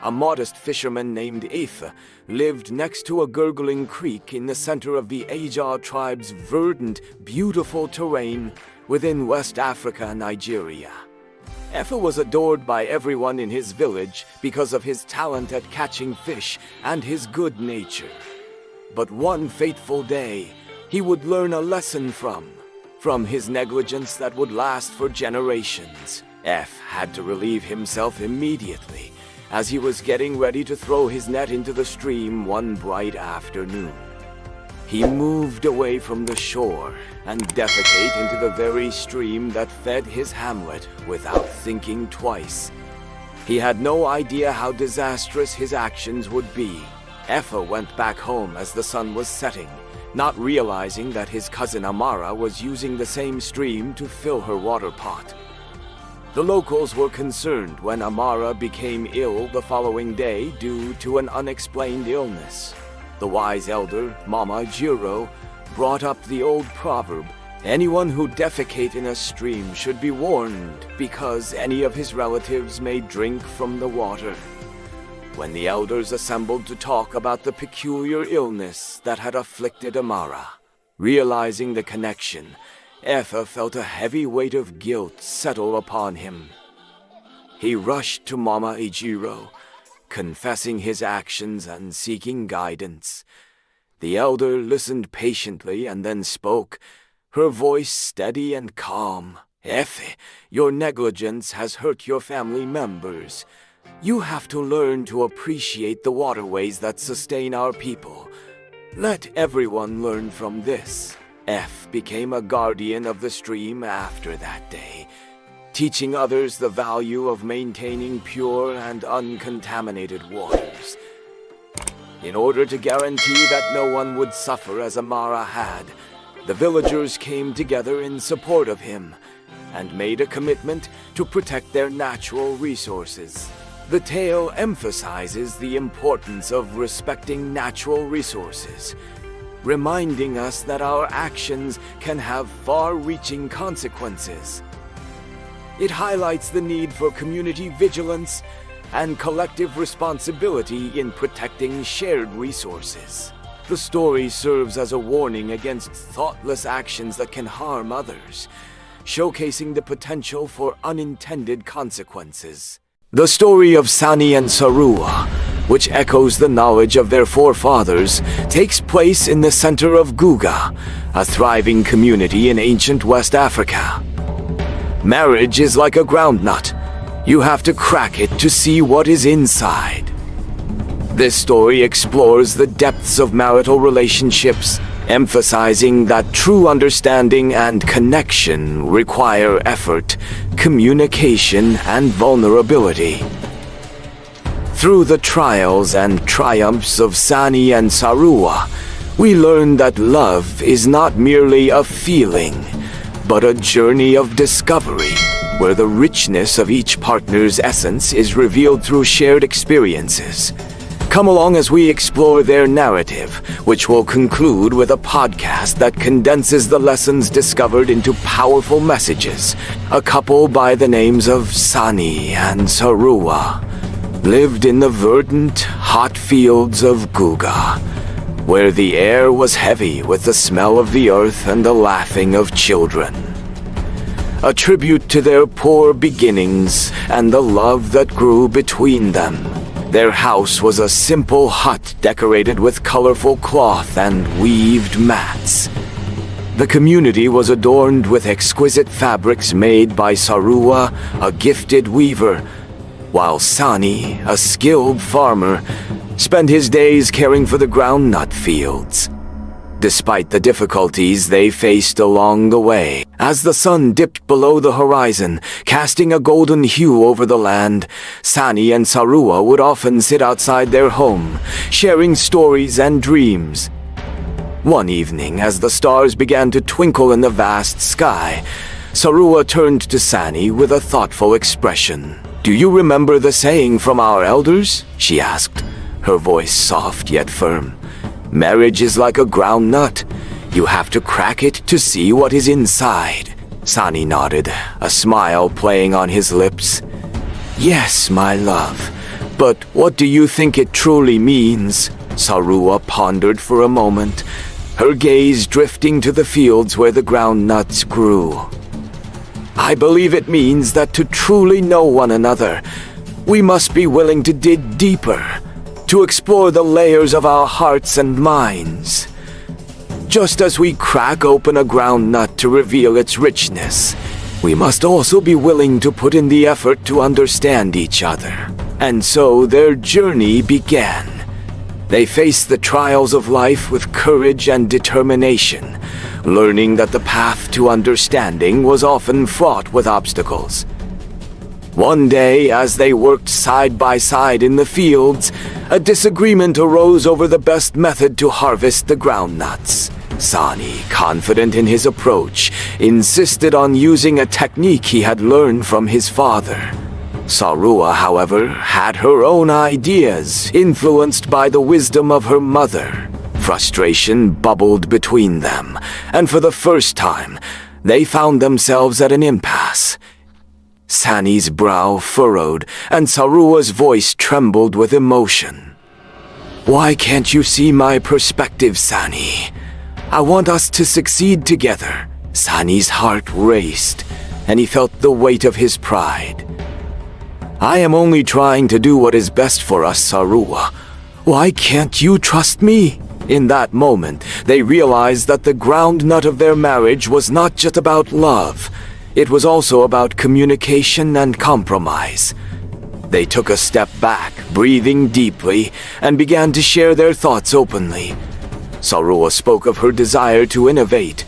a modest fisherman named Afa, lived next to a gurgling creek in the center of the Aja tribe's verdant, beautiful terrain within West Africa, Nigeria. Afa was adored by everyone in his village because of his talent at catching fish and his good nature. But one fateful day, he would learn a lesson from his negligence that would last for generations. F had to relieve himself immediately as he was getting ready to throw his net into the stream one bright afternoon. He moved away from the shore and defecated into the very stream that fed his hamlet without thinking twice. He had no idea how disastrous his actions would be. Effa went back home as the sun was setting, not realizing that his cousin Amara was using the same stream to fill her water pot. The locals were concerned when Amara became ill the following day due to an unexplained illness. The wise elder, Mama Jiro, brought up the old proverb, anyone who defecates in a stream should be warned because any of his relatives may drink from the water. When the elders assembled to talk about the peculiar illness that had afflicted Amara, realizing the connection, Effa felt a heavy weight of guilt settle upon him. He rushed to Mama Ijiro, confessing his actions and seeking guidance. The elder listened patiently and then spoke, her voice steady and calm. Effa, your negligence has hurt your family members. You have to learn to appreciate the waterways that sustain our people. Let everyone learn from this. F became a guardian of the stream after that day, teaching others the value of maintaining pure and uncontaminated waters. In order to guarantee that no one would suffer as Amara had, the villagers came together in support of him and made a commitment to protect their natural resources. The tale emphasizes the importance of respecting natural resources, reminding us that our actions can have far-reaching consequences. It highlights the need for community vigilance and collective responsibility in protecting shared resources. The story serves as a warning against thoughtless actions that can harm others, showcasing the potential for unintended consequences. The story of Sani and Sarua, which echoes the knowledge of their forefathers, takes place in the center of Guga, a thriving community in ancient West Africa. Marriage is like a groundnut. You have to crack it to see what is inside. This story explores the depths of marital relationships, emphasizing that true understanding and connection require effort, communication, and vulnerability. Through the trials and triumphs of Sani and Sarua, we learn that love is not merely a feeling, but a journey of discovery, where the richness of each partner's essence is revealed through shared experiences. Come along as we explore their narrative, which will conclude with a podcast that condenses the lessons discovered into powerful messages. A couple by the names of Sani and Sarua lived in the verdant, hot fields of Guga, where the air was heavy with the smell of the earth and the laughing of children. A tribute to their poor beginnings and the love that grew between them. Their house was a simple hut decorated with colorful cloth and weaved mats. The community was adorned with exquisite fabrics made by Sarua, a gifted weaver, while Sani, a skilled farmer, spent his days caring for the groundnut fields. Despite the difficulties they faced along the way, as the sun dipped below the horizon, casting a golden hue over the land, Sani and Sarua would often sit outside their home, sharing stories and dreams. One evening, as the stars began to twinkle in the vast sky, Sarua turned to Sani with a thoughtful expression. "Do you remember the saying from our elders?" she asked, her voice soft yet firm. "Marriage is like a groundnut. You have to crack it to see what is inside." Sani nodded, a smile playing on his lips. "Yes, my love, But what do you think it truly means? Sarua pondered for a moment, her gaze drifting to the fields where the groundnuts grew. I believe it means that to truly know one another, we must be willing to dig deeper, to explore the layers of our hearts and minds. Just as we crack open a groundnut to reveal its richness, we must also be willing to put in the effort to understand each other. And so their journey began. They faced the trials of life with courage and determination, learning that the path to understanding was often fraught with obstacles. One day, as they worked side by side in the fields, a disagreement arose over the best method to harvest the groundnuts. Sani, confident in his approach, insisted on using a technique he had learned from his father. Sarua, however, had her own ideas, influenced by the wisdom of her mother. Frustration bubbled between them, and for the first time, they found themselves at an impasse. Sani's brow furrowed, and Sarua's voice trembled with emotion. Why can't you see my perspective, Sani? I want us to succeed together. Sani's heart raced, and he felt the weight of his pride. I am only trying to do what is best for us, Sarua. Why can't you trust me? In that moment, they realized that the groundnut of their marriage was not just about love. It was also about communication and compromise. They took a step back, breathing deeply, and began to share their thoughts openly. Sarua spoke of her desire to innovate,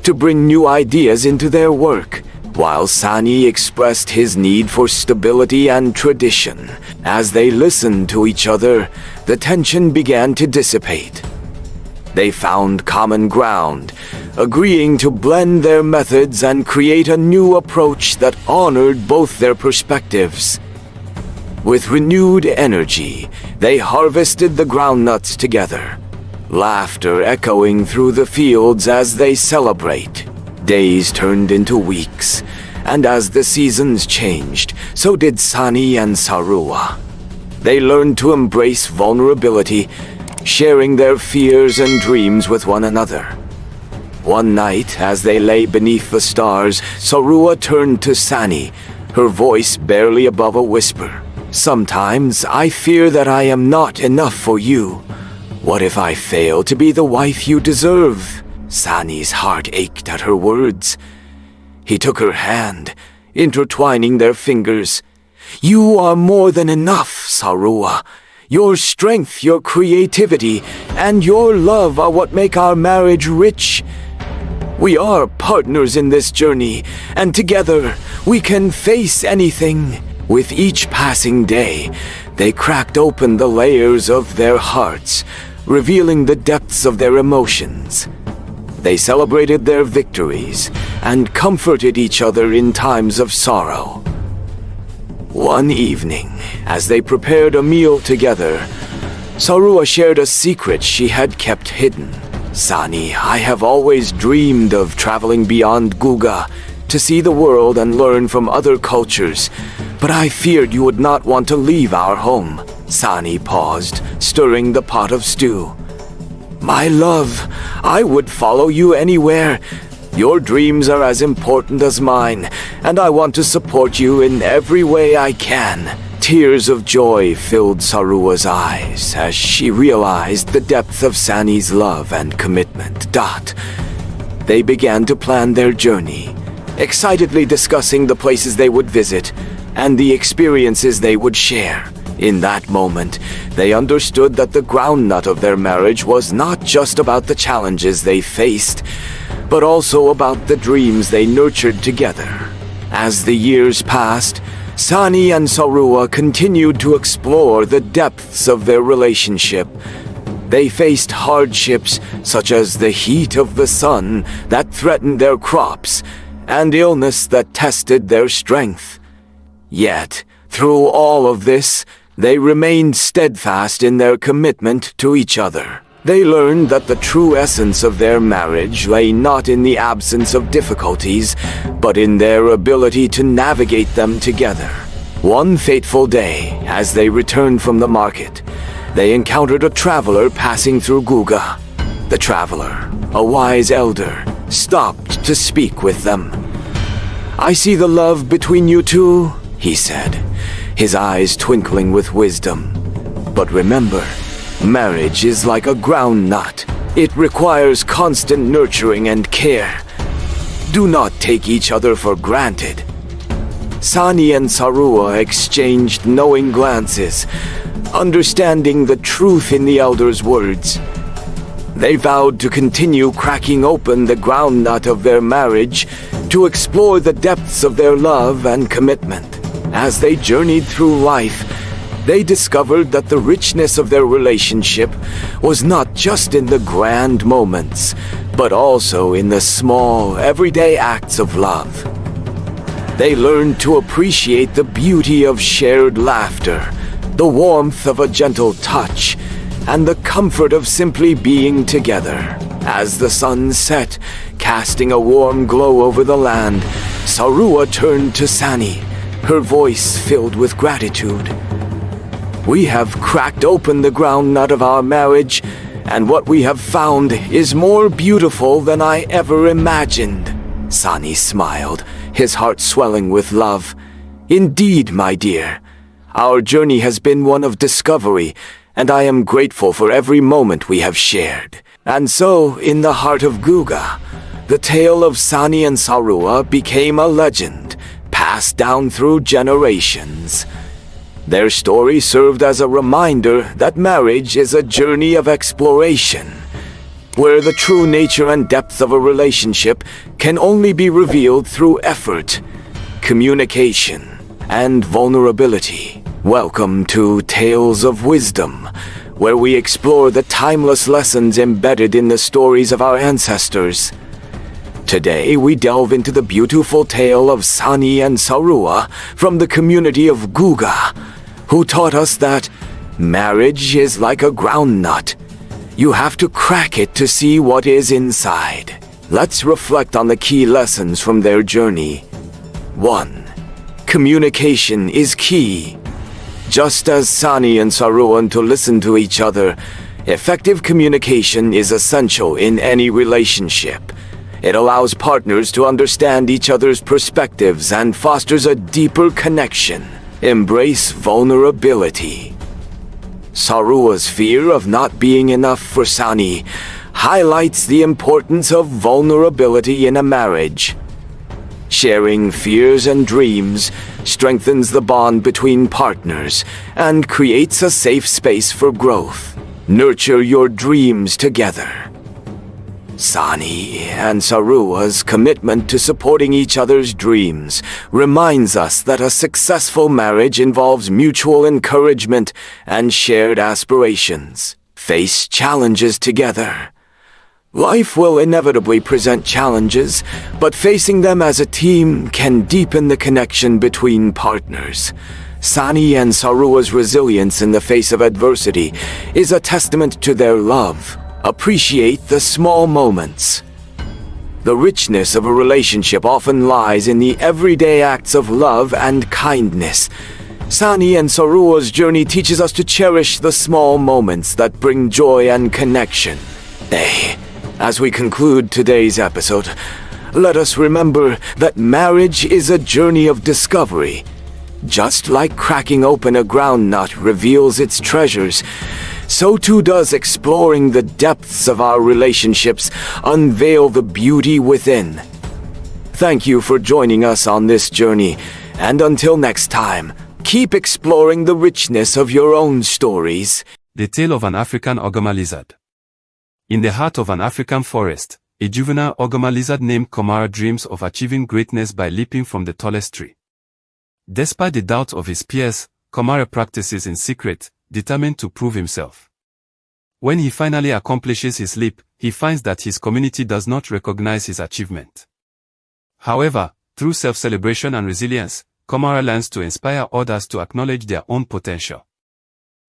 to bring new ideas into their work, while Sani expressed his need for stability and tradition. As they listened to each other, the tension began to dissipate. They found common ground, agreeing to blend their methods and create a new approach that honored both their perspectives. With renewed energy, they harvested the groundnuts together, laughter echoing through the fields as they celebrate. Days turned into weeks, and as the seasons changed, so did Sani and Sarua. They learned to embrace vulnerability, sharing their fears and dreams with one another. One night, as they lay beneath the stars, Sarua turned to Sani, her voice barely above a whisper. Sometimes I fear that I am not enough for you. What if I fail to be the wife you deserve? Sani's heart ached at her words. He took her hand, intertwining their fingers. You are more than enough, Sarua. Your strength, your creativity, and your love are what make our marriage rich. We are partners in this journey, and together we can face anything. With each passing day, they cracked open the layers of their hearts, revealing the depths of their emotions. They celebrated their victories and comforted each other in times of sorrow. One evening, as they prepared a meal together, Sarua shared a secret she had kept hidden. Sani, I have always dreamed of traveling beyond Guga to see the world and learn from other cultures, but I feared you would not want to leave our home. Sani paused, stirring the pot of stew. My love, I would follow you anywhere. Your dreams are as important as mine, and I want to support you in every way I can. Tears of joy filled Sarua's eyes as she realized the depth of Sani's love and commitment. They began to plan their journey, excitedly discussing the places they would visit and the experiences they would share. In that moment, they understood that the groundnut of their marriage was not just about the challenges they faced, but also about the dreams they nurtured together. As the years passed, Sani and Sarua continued to explore the depths of their relationship. They faced hardships such as the heat of the sun that threatened their crops and illness that tested their strength. Yet, through all of this, they remained steadfast in their commitment to each other. They learned that the true essence of their marriage lay not in the absence of difficulties, but in their ability to navigate them together. One fateful day, as they returned from the market, they encountered a traveler passing through Guga. The traveler, a wise elder, stopped to speak with them. "I see the love between you two," he said, his eyes twinkling with wisdom. "But remember, marriage is like a groundnut. It requires constant nurturing and care. Do not take each other for granted." Sani and Sarua exchanged knowing glances, understanding the truth in the elder's words. They vowed to continue cracking open the groundnut of their marriage to explore the depths of their love and commitment. As they journeyed through life, they discovered that the richness of their relationship was not just in the grand moments, but also in the small, everyday acts of love. They learned to appreciate the beauty of shared laughter, the warmth of a gentle touch, and the comfort of simply being together. As the sun set, casting a warm glow over the land, Sarua turned to Sani, her voice filled with gratitude. "We have cracked open the groundnut of our marriage, and what we have found is more beautiful than I ever imagined." Sani smiled, his heart swelling with love. "Indeed, my dear, our journey has been one of discovery, and I am grateful for every moment we have shared." And so, in the heart of Guga, the tale of Sani and Sarua became a legend, passed down through generations. Their story served as a reminder that marriage is a journey of exploration, where the true nature and depth of a relationship can only be revealed through effort, communication, and vulnerability. Welcome to Tales of Wisdom, where we explore the timeless lessons embedded in the stories of our ancestors. Today, we delve into the beautiful tale of Sani and Sarua from the community of Guga, who taught us that marriage is like a groundnut. You have to crack it to see what is inside. Let's reflect on the key lessons from their journey. 1. Communication is key. Just as Sani and Sarua to listen to each other, effective communication is essential in any relationship. It allows partners to understand each other's perspectives and fosters a deeper connection. Embrace vulnerability. Sarua's fear of not being enough for Sani highlights the importance of vulnerability in a marriage. Sharing fears and dreams strengthens the bond between partners and creates a safe space for growth. Nurture your dreams together. Sani and Sarua's commitment to supporting each other's dreams reminds us that a successful marriage involves mutual encouragement and shared aspirations. Face challenges together. Life will inevitably present challenges, but facing them as a team can deepen the connection between partners. Sani and Sarua's resilience in the face of adversity is a testament to their love. Appreciate the small moments. The richness of a relationship often lies in the everyday acts of love and kindness. Sani and Sarua's journey teaches us to cherish the small moments that bring joy and connection. As we conclude today's episode, let us remember that marriage is a journey of discovery. Just like cracking open a groundnut reveals its treasures, so too does exploring the depths of our relationships unveil the beauty within. Thank you for joining us on this journey, and until next time, keep exploring the richness of your own stories. The Tale of an African Ogama Lizard. In the heart of an African forest, a juvenile Ogama lizard named Komara dreams of achieving greatness by leaping from the tallest tree. Despite the doubts of his peers, Komara practices in secret, determined to prove himself. When he finally accomplishes his leap, he finds that his community does not recognize his achievement. However, through self-celebration and resilience, Komara learns to inspire others to acknowledge their own potential.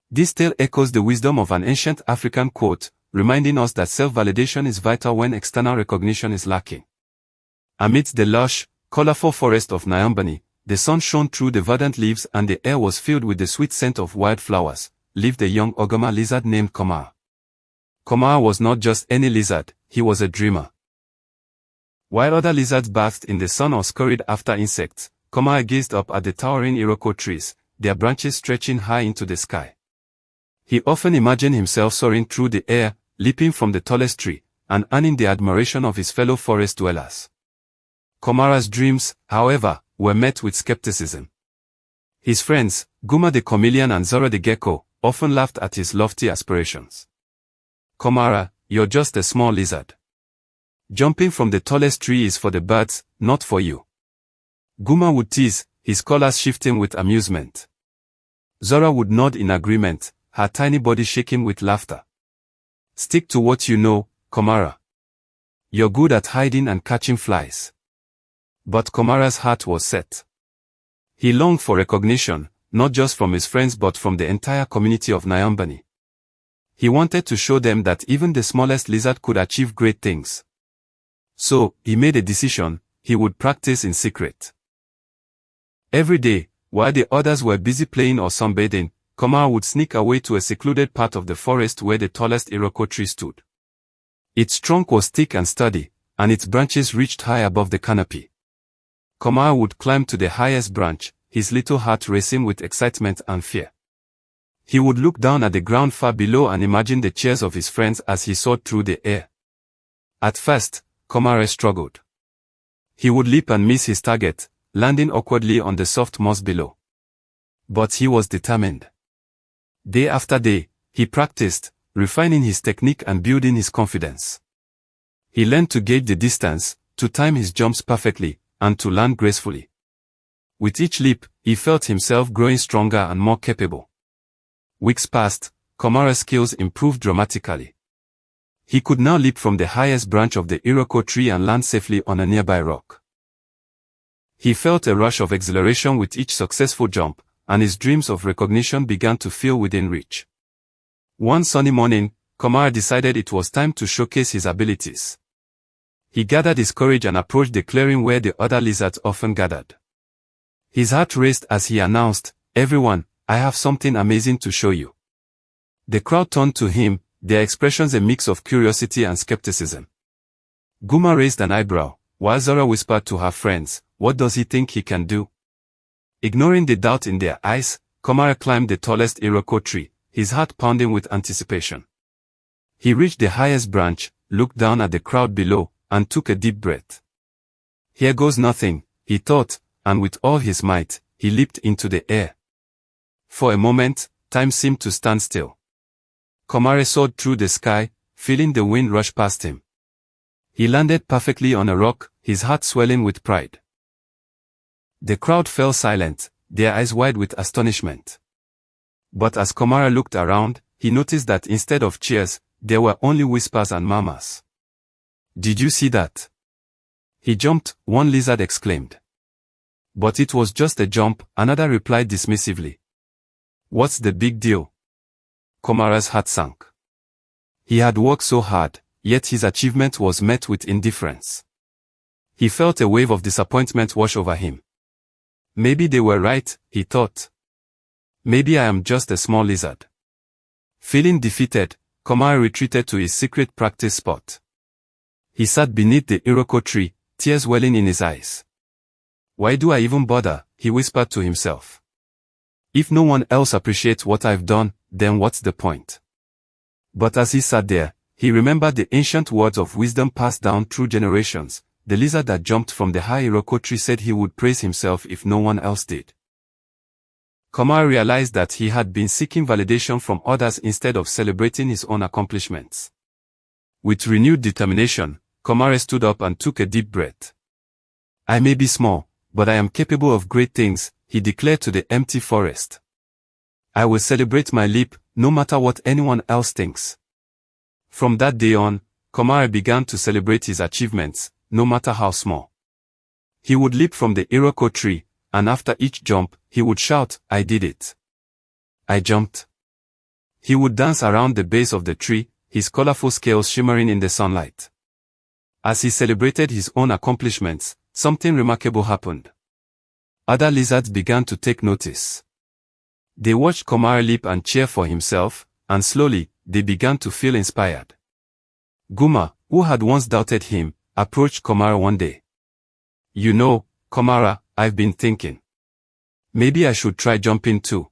This tale echoes the wisdom of an ancient African quote, reminding us that self-validation is vital when external recognition is lacking. Amidst the lush, colorful forest of Nyambani, the sun shone through the verdant leaves and the air was filled with the sweet scent of wildflowers, lived a young Ogama lizard named Komara. Komara was not just any lizard, he was a dreamer. While other lizards basked in the sun or scurried after insects, Komara gazed up at the towering Iroko trees, their branches stretching high into the sky. He often imagined himself soaring through the air, leaping from the tallest tree, and earning the admiration of his fellow forest dwellers. Komara's dreams, however, were met with skepticism. His friends, Guma the chameleon and Zora the gecko, often laughed at his lofty aspirations. "Komara, you're just a small lizard. Jumping from the tallest tree is for the birds, not for you." Guma would tease, his colors shifting with amusement. Zora would nod in agreement, her tiny body shaking with laughter. "Stick to what you know, Komara. You're good at hiding and catching flies." But Komara's heart was set. He longed for recognition, not just from his friends but from the entire community of Nyambani. He wanted to show them that even the smallest lizard could achieve great things. So, he made a decision: he would practice in secret. Every day, while the others were busy playing or sunbathing, Komara would sneak away to a secluded part of the forest where the tallest Iroko tree stood. Its trunk was thick and sturdy, and its branches reached high above the canopy. Komara would climb to the highest branch, his little heart racing with excitement and fear. He would look down at the ground far below and imagine the cheers of his friends as he soared through the air. At first, Komara struggled. He would leap and miss his target, landing awkwardly on the soft moss below. But he was determined. Day after day, he practiced, refining his technique and building his confidence. He learned to gauge the distance, to time his jumps perfectly, and to land gracefully. With each leap, he felt himself growing stronger and more capable. Weeks passed, Komara's skills improved dramatically. He could now leap from the highest branch of the Iroko tree and land safely on a nearby rock. He felt a rush of exhilaration with each successful jump, and his dreams of recognition began to feel within reach. One sunny morning, Komara decided it was time to showcase his abilities. He gathered his courage and approached the clearing where the other lizards often gathered. His heart raced as he announced, "Everyone, I have something amazing to show you." The crowd turned to him, their expressions a mix of curiosity and skepticism. Guma raised an eyebrow, while Zora whispered to her friends, "What does he think he can do?" Ignoring the doubt in their eyes, Komara climbed the tallest Iroko tree, his heart pounding with anticipation. He reached the highest branch, looked down at the crowd below, and took a deep breath. "Here goes nothing," he thought, and with all his might, he leaped into the air. For a moment, time seemed to stand still. Komara soared through the sky, feeling the wind rush past him. He landed perfectly on a rock, his heart swelling with pride. The crowd fell silent, their eyes wide with astonishment. But as Komara looked around, he noticed that instead of cheers, there were only whispers and murmurs. "Did you see that? He jumped," one lizard exclaimed. "But it was just a jump," another replied dismissively. "What's the big deal?" Komara's heart sank. He had worked so hard, yet his achievement was met with indifference. He felt a wave of disappointment wash over him. Maybe they were right, he thought. Maybe I am just a small lizard. Feeling defeated, Komara retreated to his secret practice spot. He sat beneath the Iroko tree, tears welling in his eyes. "Why do I even bother?" he whispered to himself. "If no one else appreciates what I've done, then what's the point?" But as he sat there, he remembered the ancient words of wisdom passed down through generations. The lizard that jumped from the high Iroko tree said he would praise himself if no one else did. Komara realized that he had been seeking validation from others instead of celebrating his own accomplishments. With renewed determination, Komara stood up and took a deep breath. "I may be small, but I am capable of great things," he declared to the empty forest. "I will celebrate my leap, no matter what anyone else thinks." From that day on, Komara began to celebrate his achievements, no matter how small. He would leap from the Iroko tree, and after each jump, he would shout, "I did it. I jumped." He would dance around the base of the tree, his colorful scales shimmering in the sunlight. As he celebrated his own accomplishments, something remarkable happened. other lizards began to take notice. They watched Komara leap and cheer for himself, and slowly, they began to feel inspired. Guma, who had once doubted him, approached Komara one day. "You know, Komara, I've been thinking. Maybe I should try jumping too.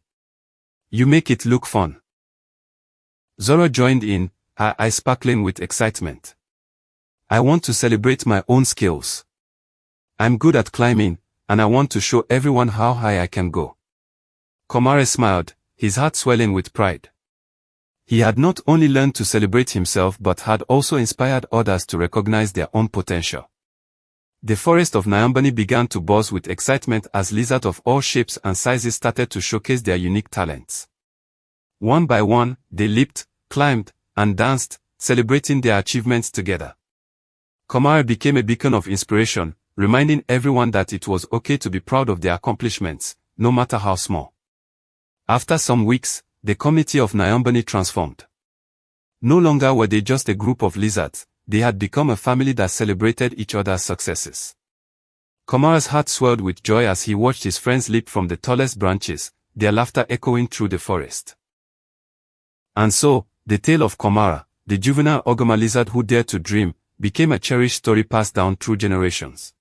You make it look fun." Zoro joined in, her eyes sparkling with excitement. "I want to celebrate my own skills. I'm good at climbing, and I want to show everyone how high I can go." Komara smiled, his heart swelling with pride. He had not only learned to celebrate himself but had also inspired others to recognize their own potential. The forest of Nyambani began to buzz with excitement as lizards of all shapes and sizes started to showcase their unique talents. One by one, they leaped, climbed, and danced, celebrating their achievements together. Komara became a beacon of inspiration, reminding everyone that it was okay to be proud of their accomplishments, no matter how small. After some weeks, the community of Nyambani transformed. No longer were they just a group of lizards, they had become a family that celebrated each other's successes. Komara's heart swelled with joy as he watched his friends leap from the tallest branches, their laughter echoing through the forest. And so, the tale of Komara, the juvenile Ogama lizard who dared to dream, became a cherished story passed down through generations.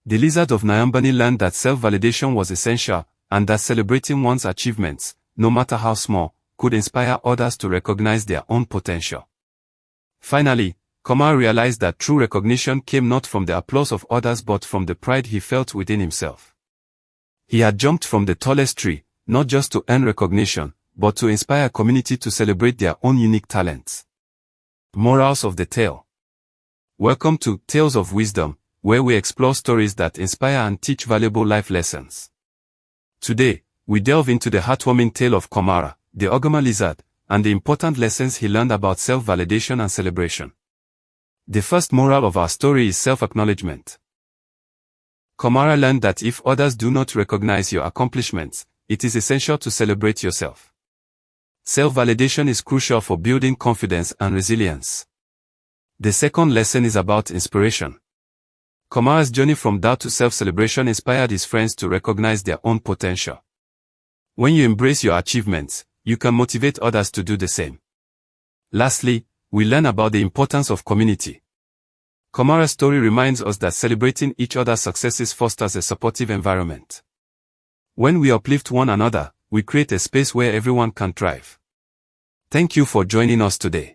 The lizard of Nyambani learned that self-validation was essential, and that celebrating one's achievements, no matter how small, could inspire others to recognize their own potential. Finally, Komara realized that true recognition came not from the applause of others but from the pride he felt within himself. He had jumped from the tallest tree, not just to earn recognition, but to inspire a community to celebrate their own unique talents. Morals of the tale. Welcome to Tales of Wisdom, where we explore stories that inspire and teach valuable life lessons. Today, we delve into the heartwarming tale of Komara, the Ogama lizard, and the important lessons he learned about self-validation and celebration. The first moral of our story is self-acknowledgement. Komara learned that if others do not recognize your accomplishments, it is essential to celebrate yourself. Self-validation is crucial for building confidence and resilience. The second lesson is about inspiration. Komara's journey from doubt to self-celebration inspired his friends to recognize their own potential. When you embrace your achievements, you can motivate others to do the same. Lastly, we learn about the importance of community. Komara's story reminds us that celebrating each other's successes fosters a supportive environment. When we uplift one another, we create a space where everyone can thrive. Thank you for joining us today.